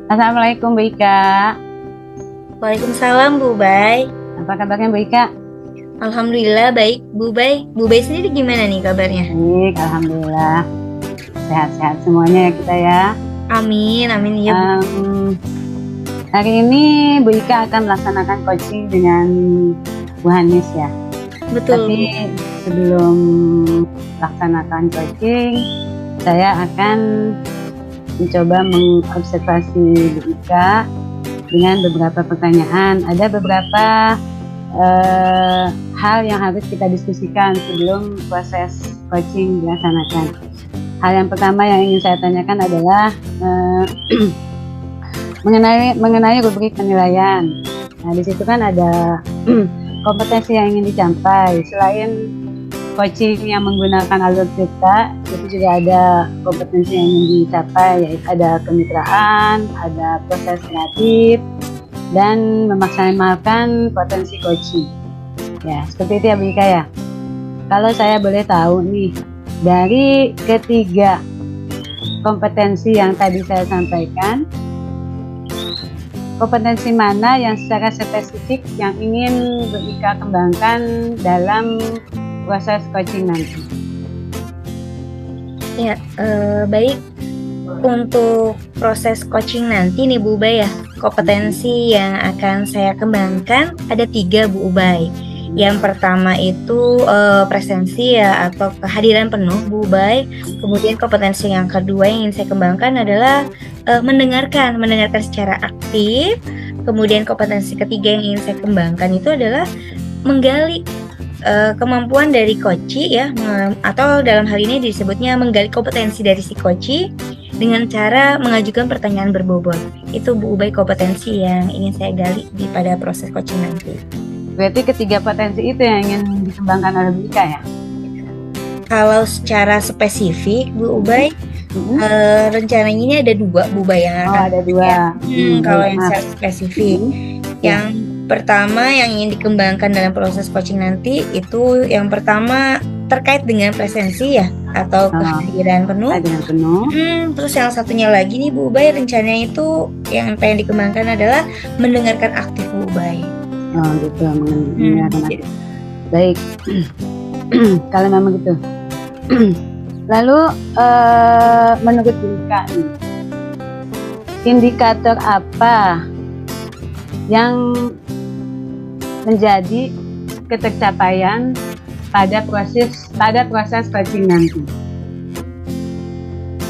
Assalamualaikum Bu Ika. Waalaikumsalam Bu Bay. Apa kabarnya Bu Ika? Alhamdulillah baik Bu Bay. Bu Bay sendiri gimana nih kabarnya? Baik, Alhamdulillah. Sehat-sehat semuanya ya kita ya. Amin, amin ya Bu. Hari ini Bu Ika akan melaksanakan coaching dengan Bu Hanis ya. Betul. Tapi sebelum melaksanakan coaching, saya akan mencoba mengobservasi Bu Ika dengan beberapa pertanyaan. Ada beberapa hal yang harus kita diskusikan sebelum proses coaching dilaksanakan. Hal yang pertama yang ingin saya tanyakan adalah mengenai rubrik penilaian. Nah, di situ kan ada kompetensi yang ingin dicapai. Selain coaching yang menggunakan alur cerita, itu juga ada kompetensi yang ingin dicapai, yaitu ada kemitraan, ada proses kreatif, dan memaksimalkan potensi coaching. Ya, seperti itu ya Bu Ika ya. Kalau saya boleh tahu nih, dari ketiga kompetensi yang tadi saya sampaikan, kompetensi mana yang secara spesifik yang ingin Bu Ika kembangkan dalam proses coaching nanti? Ya, baik. Untuk proses coaching nanti nih Bu Bay ya, kompetensi yang akan saya kembangkan ada 3 Bu Bay. Yang pertama itu presensi ya atau kehadiran penuh Bu Bay. Kemudian kompetensi yang kedua yang ingin saya kembangkan adalah mendengarkan secara aktif. Kemudian kompetensi ketiga yang ingin saya kembangkan itu adalah menggali kemampuan dari coach ya, atau dalam hal ini disebutnya menggali kompetensi dari si coach dengan cara mengajukan pertanyaan berbobot. Itu Bu Ubay kompetensi yang ingin saya gali pada proses coaching nanti. Berarti ketiga potensi itu yang ingin dikembangkan oleh Bu Ika ya? Kalau secara spesifik Bu Ubay, rencananya ini ada 2 Bu Ubay yang akan ada 2. kalau yang secara spesifik, yang pertama yang ingin dikembangkan dalam proses coaching nanti itu yang pertama terkait dengan presensi ya atau kehadiran penuh. Terus yang satunya lagi nih Bu Ubay, rencananya itu yang pengen dikembangkan adalah mendengarkan aktif Bu Ubay. Oh gitu, mendengarkan aktif. Baik. Kalau memang gitu. Lalu menurut Bu Ika nih, indikator apa yang menjadi ketercapaian pada proses coaching nanti?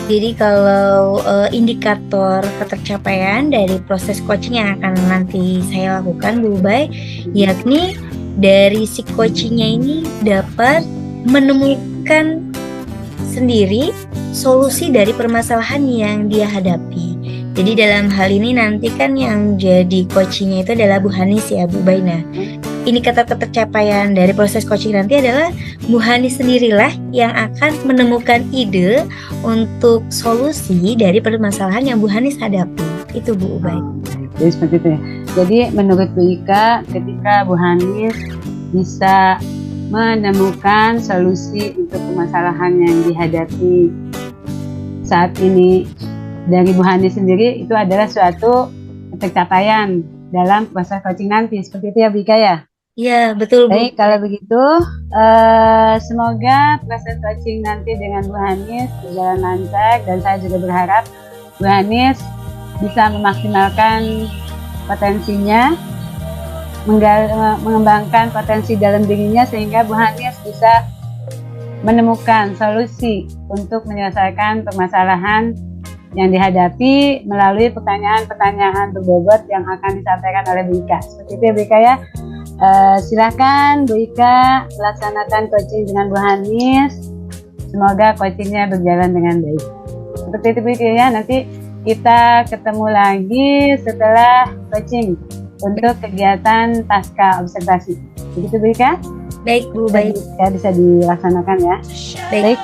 Jadi kalau indikator ketercapaian dari proses coaching yang akan nanti saya lakukan Bu Ubay, yakni dari si coachingnya ini dapat menemukan sendiri solusi dari permasalahan yang dia hadapi. Jadi dalam hal ini nanti kan yang jadi coachingnya itu adalah Bu Hanis ya Bu Ubay. Nah, indikator ketercapaian dari proses coaching nanti adalah Bu Hanis sendirilah yang akan menemukan ide untuk solusi dari permasalahan yang Bu Hanis hadapi. Itu Bu Ubay. Jadi seperti itu ya. Jadi menurut Bu Ika, ketika Bu Hanis bisa menemukan solusi untuk permasalahan yang dihadapi saat ini dari Bu Hanis sendiri, itu adalah suatu pencapaian dalam proses coaching nanti. Seperti itu ya Bu Ika ya? Iya, betul Bu. Baik, kalau begitu semoga proses coaching nanti dengan Bu Hanis berjalan lancar, dan saya juga berharap Bu Hanis bisa memaksimalkan potensinya, mengembangkan potensi dalam dirinya sehingga Bu Hanis bisa menemukan solusi untuk menyelesaikan permasalahan yang dihadapi melalui pertanyaan-pertanyaan berbobot yang akan disampaikan oleh Bu Ika. Seperti itu ya Bu Ika ya. Silakan Bu Ika laksanakan coaching dengan Bu Hanis. Semoga coachingnya berjalan dengan baik. Seperti itu Bu Ika ya. Nanti kita ketemu lagi setelah coaching untuk kegiatan pasca observasi. Begitu Bu Ika? Baik Bu, baik. Ya, bisa dilaksanakan ya. Baik.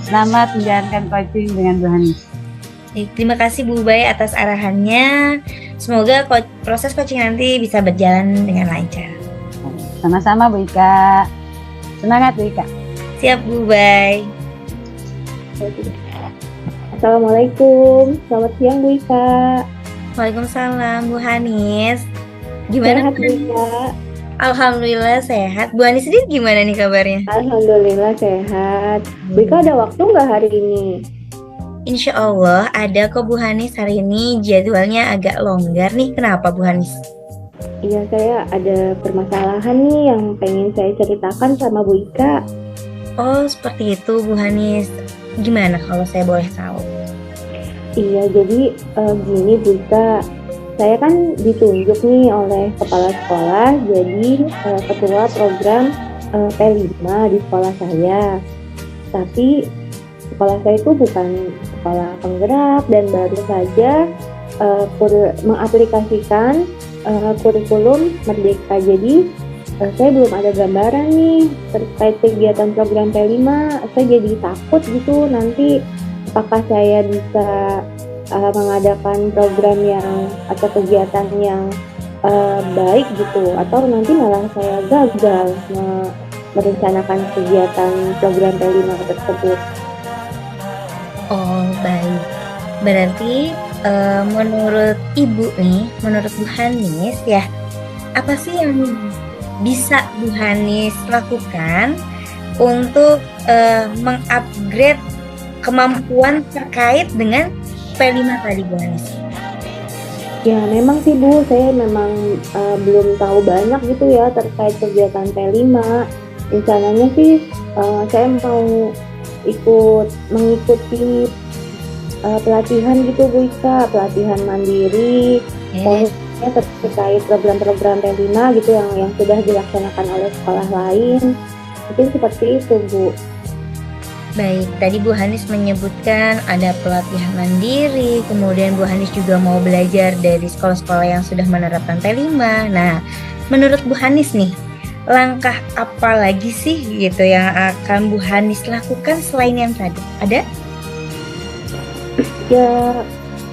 Selamat menjalankan coaching dengan Bu Hanis. Terima kasih Bu Ubay atas arahannya. Semoga proses coaching nanti bisa berjalan dengan lancar. Sama-sama Bu Ika. Semangat Bu Ika. Siap Bu Ubay. Assalamualaikum, selamat siang Bu Ika. Waalaikumsalam Bu Hanis. Gimana Sehat Bu Bu Hanis? Ika? Alhamdulillah sehat. Bu Hanis sendiri gimana nih kabarnya? Alhamdulillah sehat. Bu Ika ada waktu nggak hari ini? Insya Allah ada kok Bu Hanis hari ini, jadwalnya agak longgar nih. Kenapa Bu Hanis? Iya, saya ada permasalahan nih yang pengen saya ceritakan sama Bu Ika. Oh seperti itu Bu Hanis. Gimana kalau saya boleh tahu? Iya, jadi gini Bu Ika, saya kan ditunjuk nih oleh kepala sekolah jadi ketua program P5 di sekolah saya. Tapi sekolah saya itu bukan sekolah penggerak dan baru saja mengaplikasikan kurikulum Merdeka. Jadi saya belum ada gambaran nih terkait kegiatan program P5. Saya jadi takut gitu nanti apakah saya bisa mengadakan program yang atau kegiatan yang baik gitu, atau nanti malah saya gagal merencanakan kegiatan program P5 tersebut. Oh baik. Berarti menurut Ibu nih, menurut Bu Hanis ya, apa sih yang bisa Bu Hanis lakukan untuk mengupgrade kemampuan terkait dengan P5 tadi Bu Hanis? Ya memang sih Bu, saya memang belum tahu banyak gitu ya terkait kegiatan P5. Rencananya sih saya mau mengikuti pelatihan gitu Bu Ika, pelatihan mandiri, pokoknya terkait program-program P5 gitu yang sudah dilaksanakan oleh sekolah lain. Mungkin seperti itu Bu. Baik, tadi Bu Hanis menyebutkan ada pelatihan mandiri, kemudian Bu Hanis juga mau belajar dari sekolah-sekolah yang sudah menerapkan P5. Nah, menurut Bu Hanis nih, langkah apa lagi sih gitu yang akan Bu Hanis lakukan selain yang tadi? Ada? Ya,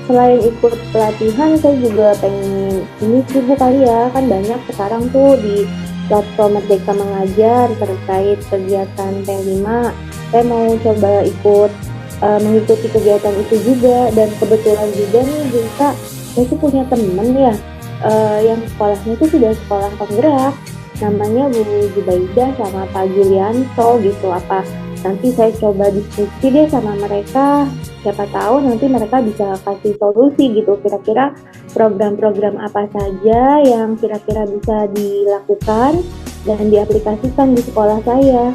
selain ikut pelatihan, saya juga pengen ini sih Bu kali ya, kan banyak sekarang tuh di platform Merdeka Mengajar terkait kegiatan P5. Saya mau coba mengikuti kegiatan itu juga, dan kebetulan juga nih bisa saya tuh punya temen ya yang sekolahnya itu sudah sekolah penggerak, namanya Bu Zubaidah sama Pak Julianto gitu. Apa nanti saya coba diskusi deh sama mereka, siapa tahu nanti mereka bisa kasih solusi gitu, kira-kira program-program apa saja yang kira-kira bisa dilakukan dan diaplikasikan di sekolah saya.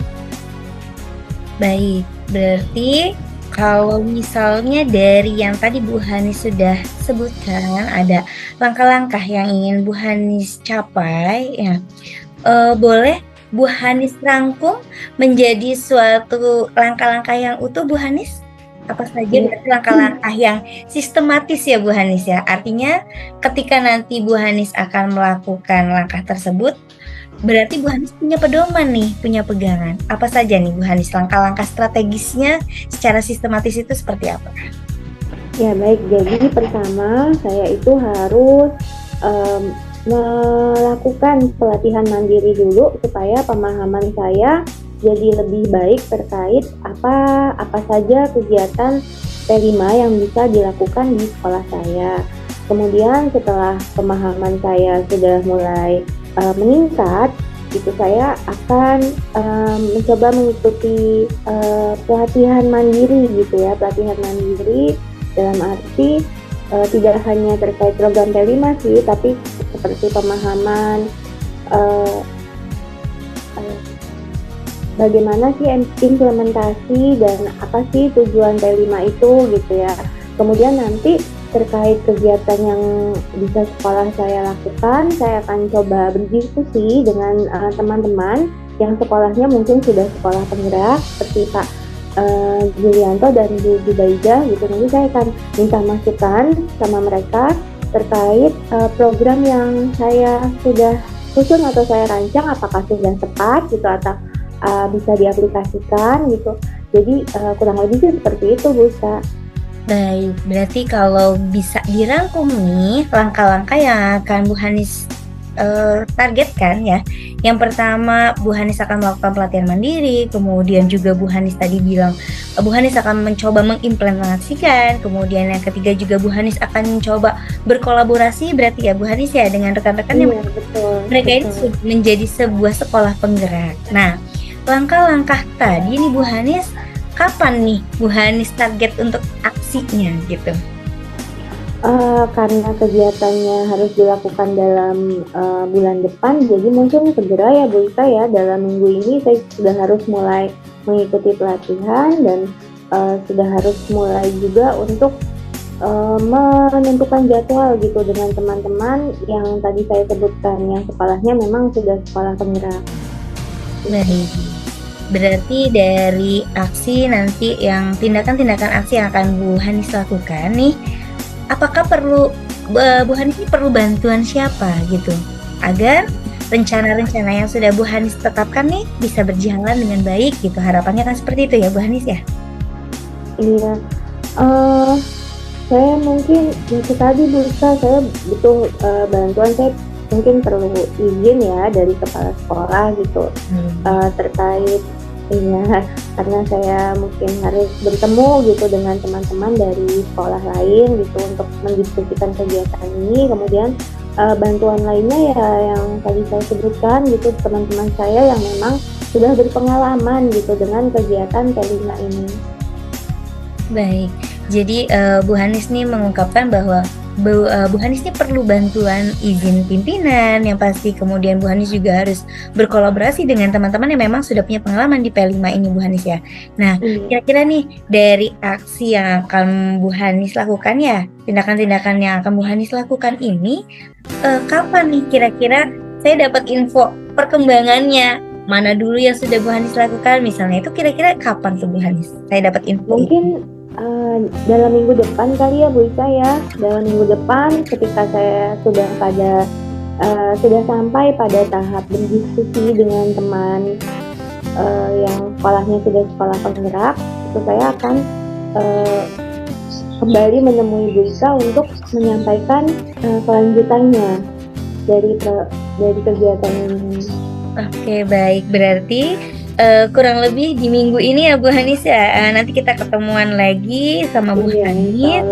Baik, berarti kalau misalnya dari yang tadi Bu Hanis sudah sebutkan ada langkah-langkah yang ingin Bu Hanis capai ya, boleh Bu Hanis rangkum menjadi suatu langkah-langkah yang utuh Bu Hanis? Apa saja berarti langkah-langkah yang sistematis ya Bu Hanis ya? Artinya ketika nanti Bu Hanis akan melakukan langkah tersebut, berarti Bu Hanis punya pedoman nih, punya pegangan. Apa saja nih Bu Hanis langkah-langkah strategisnya secara sistematis itu seperti apa? Ya baik, jadi pertama saya itu harus melakukan pelatihan mandiri dulu supaya pemahaman saya jadi lebih baik terkait apa saja kegiatan P5 yang bisa dilakukan di sekolah saya. Kemudian setelah pemahaman saya sudah mulai meningkat, itu saya akan mencoba mengikuti pelatihan mandiri gitu ya, pelatihan mandiri dalam arti tidak hanya terkait program P5 sih, tapi seperti pemahaman bagaimana sih implementasi dan apa sih tujuan P5 itu gitu ya. Kemudian nanti terkait kegiatan yang bisa sekolah saya lakukan, saya akan coba berdiskusi dengan teman-teman yang sekolahnya mungkin sudah sekolah penggerak seperti Pak Julianto dan Bu Zubaidah gitu. Nanti saya akan minta masukan sama mereka terkait program yang saya sudah susun atau saya rancang, apakah sudah tepat gitu atau bisa diaplikasikan gitu. Jadi kurang lebih sih seperti itu Bu Sa. Baik, berarti kalau bisa dirangkum nih langkah-langkah yang akan Bu Hanis targetkan ya. Yang pertama, Bu Hanis akan melakukan pelatihan mandiri, kemudian juga Bu Hanis tadi bilang Bu Hanis akan mencoba mengimplementasikan, kemudian yang ketiga juga Bu Hanis akan mencoba berkolaborasi, berarti ya Bu Hanis ya dengan rekan-rekan yang Iya, betul. mereka ini betul. menjadi sebuah sekolah penggerak. Nah, langkah-langkah tadi nih Bu Hanis, kapan nih Bu Hanis target untuk aksinya gitu? Karena kegiatannya harus dilakukan dalam bulan depan, jadi mungkin segera ya Bu Ika ya, dalam minggu ini saya sudah harus mulai mengikuti pelatihan dan sudah harus mulai juga untuk menentukan jadwal gitu dengan teman-teman yang tadi saya sebutkan, yang sekolahnya memang sudah sekolah penggerak. Baik. Berarti dari aksi nanti yang tindakan-tindakan aksi yang akan Bu Hanis lakukan nih, apakah perlu Bu Hanis ini perlu bantuan siapa gitu agar rencana-rencana yang sudah Bu Hanis tetapkan nih bisa berjalan dengan baik gitu, harapannya kan seperti itu ya Bu Hanis ya? Iya, saya mungkin itu tadi Bu Ika, saya butuh bantuan, saya mungkin perlu izin ya dari kepala sekolah gitu terkait ya, karena saya mungkin harus bertemu gitu dengan teman-teman dari sekolah lain gitu untuk mendiskusikan kegiatan ini. Kemudian bantuan lainnya ya yang tadi saya sebutkan gitu, teman-teman saya yang memang sudah berpengalaman gitu dengan kegiatan P5 ini. Baik, jadi Bu Hanis nih mengungkapkan bahwa Bu Hanis ini perlu bantuan izin pimpinan yang pasti, kemudian Bu Hanis juga harus berkolaborasi dengan teman-teman yang memang sudah punya pengalaman di P5 ini Bu Hanis ya. Nah, kira-kira nih dari aksi yang akan Bu Hanis lakukan ya, tindakan-tindakan yang akan Bu Hanis lakukan ini, kapan nih kira-kira saya dapat info perkembangannya? Mana dulu yang sudah Bu Hanis lakukan misalnya, itu kira-kira kapan tuh Bu Hanis saya dapat info? Mungkin dalam minggu depan kali ya Bu Ika ya, dalam minggu depan ketika saya sudah sampai pada tahap berdiskusi dengan teman yang sekolahnya sudah sekolah penggerak, itu saya akan kembali menemui Bu Ika untuk menyampaikan kelanjutannya dari kegiatan ini. Oke, baik, berarti kurang lebih di minggu ini ya Bu Hanis ya, nanti kita ketemuan lagi sama Bu Hanis.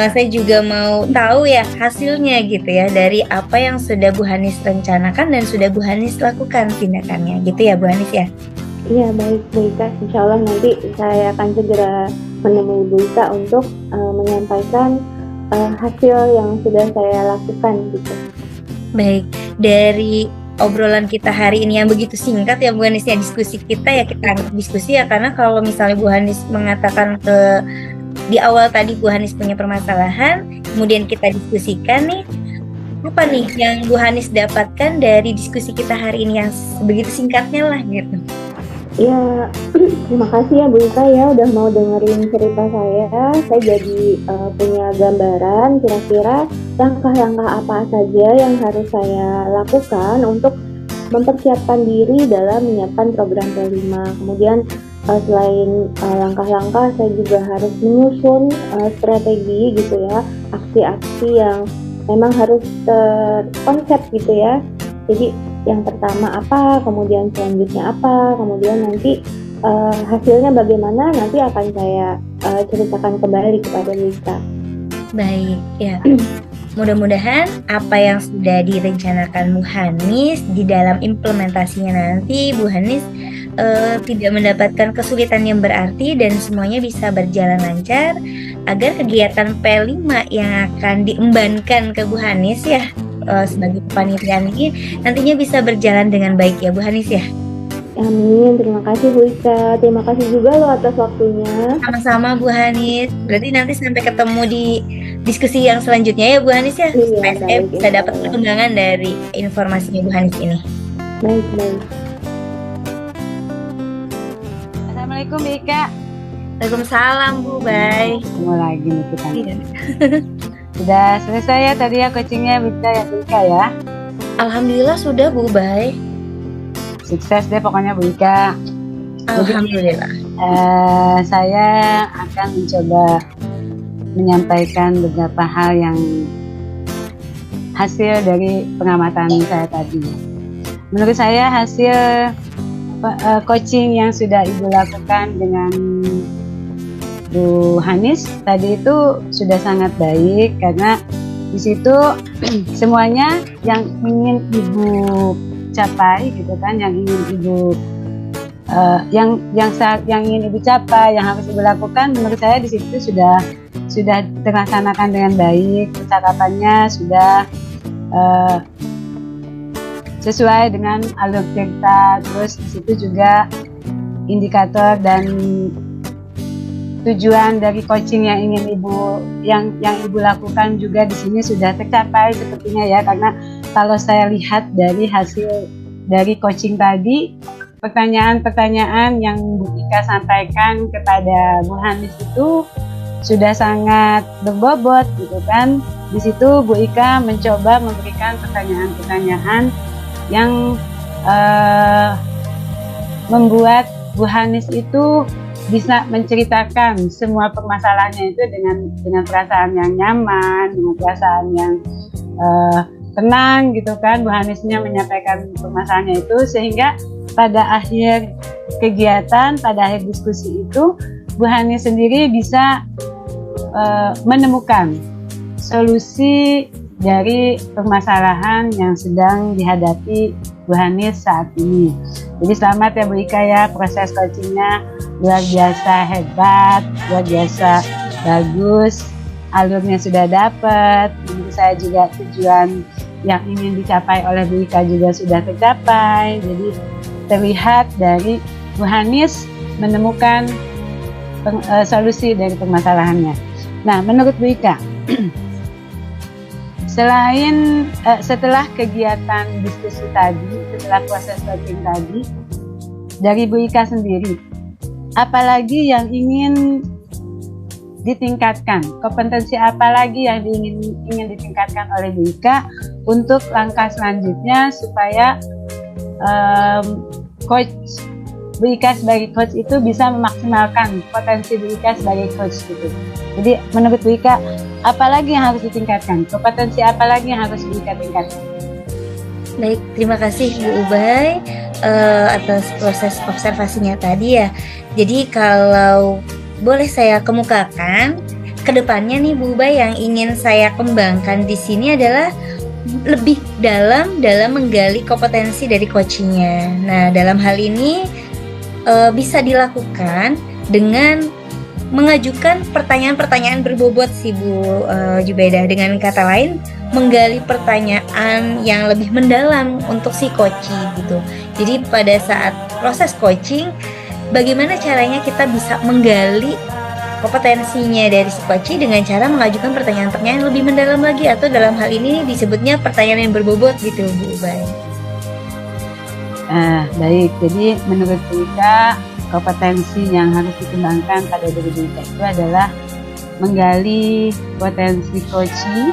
Saya juga mau tahu ya hasilnya gitu ya, dari apa yang sudah Bu Hanis rencanakan dan sudah Bu Hanis lakukan tindakannya gitu ya Bu Hanis ya. Iya, baik Bu Ika, insya Allah nanti saya akan segera menemui Bu Ika untuk menyampaikan hasil yang sudah saya lakukan gitu. Baik, dari obrolan kita hari ini yang begitu singkat ya Bu Hanis ya, diskusi kita ya kita anggap diskusi ya, karena kalau misalnya Bu Hanis mengatakan di awal tadi Bu Hanis punya permasalahan, kemudian kita diskusikan nih, apa nih yang Bu Hanis dapatkan dari diskusi kita hari ini yang begitu singkatnya lah gitu. Ya, terima kasih ya Bu Ika ya udah mau dengerin cerita saya jadi punya gambaran kira-kira langkah-langkah apa saja yang harus saya lakukan untuk mempersiapkan diri dalam menyiapkan program P5. Kemudian selain langkah-langkah, saya juga harus menyusun strategi gitu ya, aksi-aksi yang memang harus terkonsep gitu ya. Jadi yang pertama apa, kemudian selanjutnya apa, kemudian nanti hasilnya bagaimana, nanti akan saya ceritakan kembali kepada Lisa. Baik, ya. Mudah-mudahan apa yang sudah direncanakan Bu Hanis di dalam implementasinya nanti Bu Hanis tidak mendapatkan kesulitan yang berarti dan semuanya bisa berjalan lancar agar kegiatan P5 yang akan diembankan ke Bu Hanis ya sebagai kepanitiaan ini nantinya bisa berjalan dengan baik ya Bu Hanis ya. Amin, terima kasih Bu Ika, terima kasih juga loh atas waktunya. Sama-sama Bu Hanis, berarti nanti sampai ketemu di diskusi yang selanjutnya ya Bu Hanis ya, supaya saya bisa dapat perkembangan dari informasinya Bu Hanis ini. Baik. Assalamualaikum Bu Ika. Waalaikumsalam Bu Bay. Ketemu lagi nih kita. Iya. Sudah selesai ya tadi ya coachingnya Bu Ika ya? Alhamdulillah sudah Bu Bay. Sukses deh pokoknya Bu Ika. Alhamdulillah. Saya akan mencoba menyampaikan beberapa hal yang hasil dari pengamatan saya tadi. Menurut saya hasil coaching yang sudah Ibu lakukan dengan Bu Hanis tadi itu sudah sangat baik, karena di situ semuanya yang ingin Ibu capai gitu kan, yang ingin Ibu yang ingin Ibu capai, yang harus Ibu lakukan, menurut saya di situ sudah terlaksanakan dengan baik. Percakapannya sudah sesuai dengan alur cerita. Terus di situ juga indikator dan tujuan dari coaching yang ingin Ibu lakukan juga di sini sudah tercapai sepertinya ya, karena kalau saya lihat dari hasil dari coaching tadi, pertanyaan-pertanyaan yang Bu Ika sampaikan kepada Bu Hanis itu sudah sangat berbobot gitu kan. Di situ Bu Ika mencoba memberikan pertanyaan-pertanyaan yang membuat Bu Hanis itu bisa menceritakan semua permasalahannya itu dengan perasaan yang nyaman, dengan perasaan yang tenang gitu kan. Bu Hanisnya menyampaikan permasalahannya itu, sehingga pada akhir kegiatan, pada akhir diskusi itu, Bu Hanis sendiri bisa menemukan solusi dari permasalahan yang sedang dihadapi Bu Hanis saat ini. Jadi selamat ya Bu Ika ya, proses coachingnya luar biasa hebat, luar biasa bagus, alurnya sudah dapat. Menurut saya juga tujuan yang ingin dicapai oleh Bu Ika juga sudah tercapai. Jadi terlihat dari Bu Hanis menemukan solusi dari permasalahannya. Nah, menurut Bu Ika, setelah kegiatan diskusi tadi, setelah proses coaching tadi, dari Bu Ika sendiri, apalagi yang ingin ditingkatkan? Kompetensi apa lagi yang ingin ditingkatkan oleh Bu Ika untuk langkah selanjutnya supaya coach Bu Ika sebagai coach itu bisa memaksimalkan potensi Bu Ika sebagai coach gitu. Jadi menurut Bu Ika, apalagi yang harus ditingkatkan? Kompetensi apa lagi yang harus Bu Ika tingkatkan? Baik, terima kasih Bu Ubay atas proses observasinya tadi ya. Jadi kalau boleh saya kemukakan, kedepannya nih Bu Ubay yang ingin saya kembangkan di sini adalah lebih dalam menggali kompetensi dari coachingnya. Nah, dalam hal ini bisa dilakukan dengan mengajukan pertanyaan-pertanyaan berbobot sih Bu Jubaidah. Dengan kata lain, menggali pertanyaan yang lebih mendalam untuk si coaching gitu. Jadi pada saat proses coaching, bagaimana caranya kita bisa menggali kompetensinya dari si coaching dengan cara mengajukan pertanyaan-pertanyaan yang lebih mendalam lagi, atau dalam hal ini disebutnya pertanyaan yang berbobot gitu Bu Ubay. Baik, jadi menurut Bu Ika, kompetensi yang harus dikembangkan pada diri Bu Ika itu adalah menggali potensi coaching,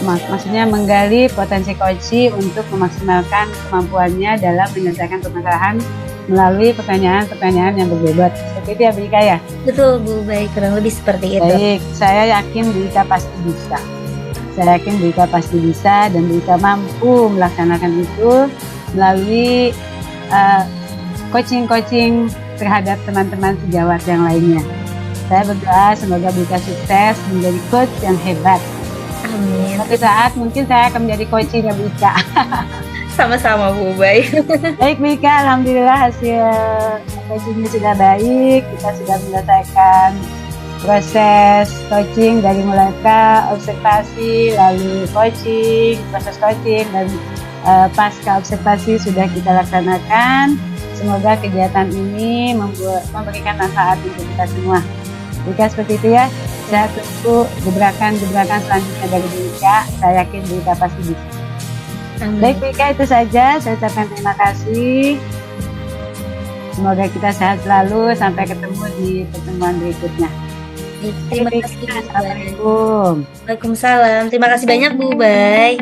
maksudnya menggali potensi coaching untuk memaksimalkan kemampuannya dalam menyelesaikan permasalahan melalui pertanyaan-pertanyaan yang berbobot. Seperti itu ya Bu Ika ya? Betul Bu Ubay, kurang lebih seperti itu. Baik, saya yakin Bu Ika pasti bisa. Saya yakin Bu Ika pasti bisa, dan Bu Ika mampu melaksanakan itu melalui coaching terhadap teman-teman sejawat yang lainnya. Saya berdoa semoga Bu Ika sukses menjadi coach yang hebat. Amin. Suatu saat mungkin saya akan menjadi coaching ya Bu Ika. Sama-sama Bu Ubay. Baik Bu Ika, alhamdulillah hasil coachingnya sudah baik. Kita sudah menyelesaikan proses coaching dari mulai observasi, lalu coaching, proses coaching, dan pasca observasi sudah kita laksanakan. Semoga kegiatan ini memberikan manfaat untuk kita semua. Bu Ika seperti itu ya. Saya tunggu gebrakan-gebrakan selanjutnya dari Bu Ika. Saya yakin Bu Ika pasti bisa. Baik Bu Ika, itu saja. Saya ucapkan terima kasih. Semoga kita sehat selalu. Sampai ketemu di pertemuan berikutnya. Terima kasih. Assalamualaikum. Waalaikumsalam. Terima kasih banyak Bu Ubay.